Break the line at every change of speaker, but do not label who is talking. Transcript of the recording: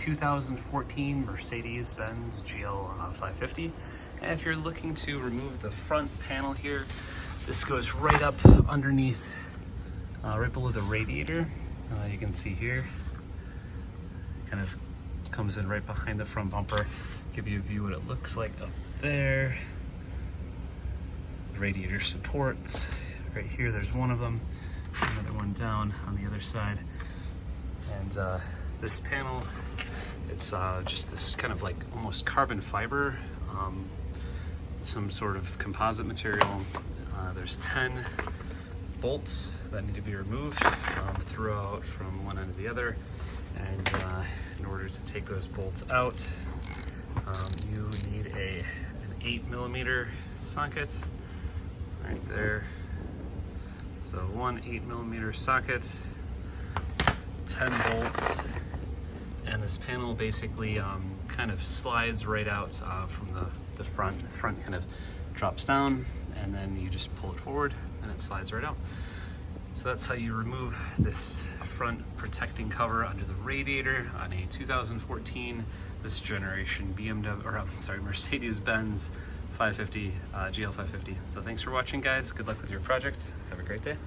2014 Mercedes-Benz GL550. And if you're looking to remove the front panel here, this goes right up underneath, right below the radiator. You can see here, kind of comes in right behind the front bumper. Give you a view what it looks like up there. Radiator supports. Right here, there's one of them. Another one down on the other side. And this panel, it's just this kind of like almost carbon fiber, some sort of composite material. There's 10 bolts that need to be removed throughout from one end to the other. And in order to take those bolts out, you need an 8mm socket right there. So one 8mm socket, 10 bolts, and this panel basically kind of slides right out from the front. The front kind of drops down, and then you just pull it forward and it slides right out. So that's how you remove this front protecting cover under the radiator on a 2014 this generation Mercedes-Benz 550 GL550. So thanks for watching, guys. Good luck with your project. Have a great day.